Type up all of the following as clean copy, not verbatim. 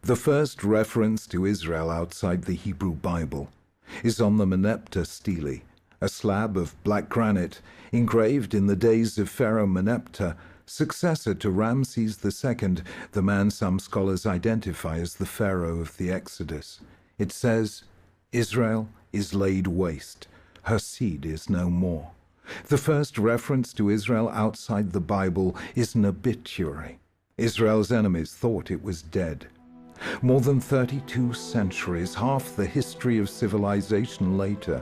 The first reference to Israel outside the Hebrew Bible is on the Meneptah stele, a slab of black granite engraved in the days of Pharaoh Meneptah, successor to Ramses II, the man some scholars identify as the Pharaoh of the Exodus. It says, "Israel is laid waste. Her seed is no more." The first reference to Israel outside the Bible is an obituary. Israel's enemies thought it was dead. More than 32 centuries, half the history of civilization later,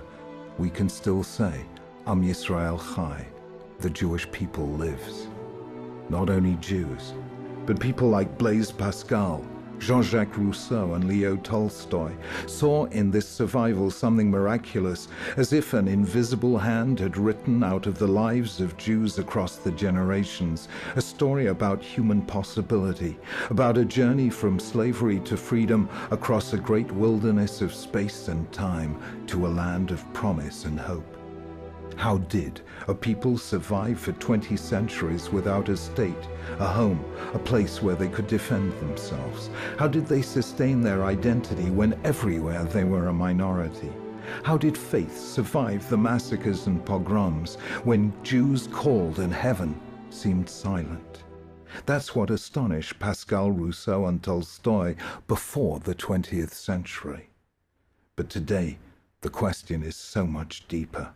we can still say, Am Yisrael Chai, the Jewish people lives. Not only Jews, but people like Blaise Pascal, Jean-Jacques Rousseau and Leo Tolstoy saw in this survival something miraculous, as if an invisible hand had written out of the lives of Jews across the generations a story about human possibility, about a journey from slavery to freedom across a great wilderness of space and time to a land of promise and hope. How did a people survive for 20 centuries without a state, a home, a place where they could defend themselves? How did they sustain their identity when everywhere they were a minority? How did faith survive the massacres and pogroms when Jews called and heaven seemed silent? That's what astonished Pascal, Rousseau and Tolstoy before the 20th century. But today, the question is so much deeper.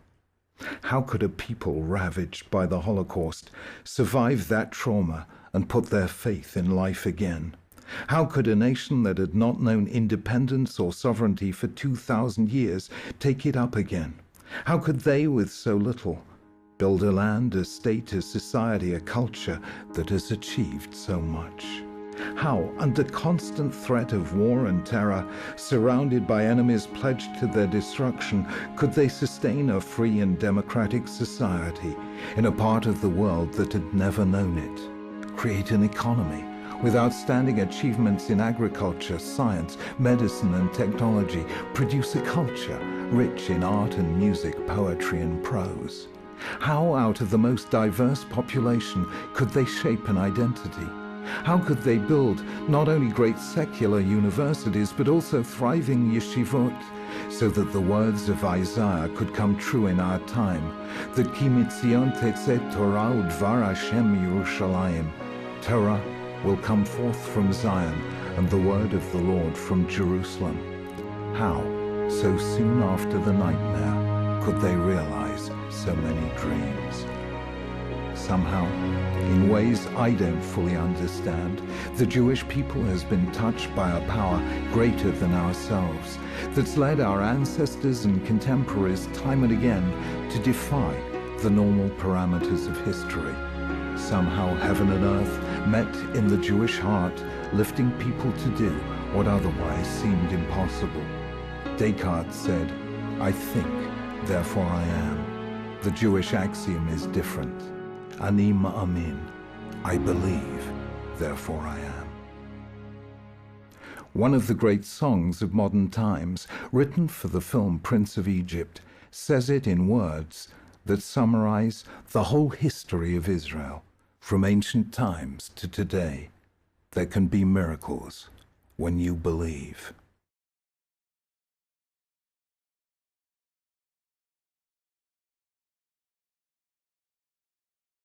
How could a people ravaged by the Holocaust survive that trauma and put their faith in life again? How could a nation that had not known independence or sovereignty for 2,000 years take it up again? How could they, with so little, build a land, a state, a society, a culture that has achieved so much? How, under constant threat of war and terror, surrounded by enemies pledged to their destruction, could they sustain a free and democratic society in a part of the world that had never known it? Create an economy with outstanding achievements in agriculture, science, medicine and technology, produce a culture rich in art and music, poetry and prose? How, out of the most diverse population, could they shape an identity? How could they build not only great secular universities, but also thriving yeshivot, so that the words of Isaiah could come true in our time, that Ki mitzion tetzeh Torah udvar Hashem Yerushalayim, Torah will come forth from Zion, and the word of the Lord from Jerusalem? How, so soon after the nightmare, could they realize so many dreams? Somehow, in ways I don't fully understand, the Jewish people has been touched by a power greater than ourselves, that's led our ancestors and contemporaries time and again to defy the normal parameters of history. Somehow heaven and earth met in the Jewish heart, lifting people to do what otherwise seemed impossible. Descartes said, "I think, therefore I am." The Jewish axiom is different. Ani ma'amin, I believe, therefore I am. One of the great songs of modern times, written for the film Prince of Egypt, says it in words that summarize the whole history of Israel, from ancient times to today. There can be miracles when you believe.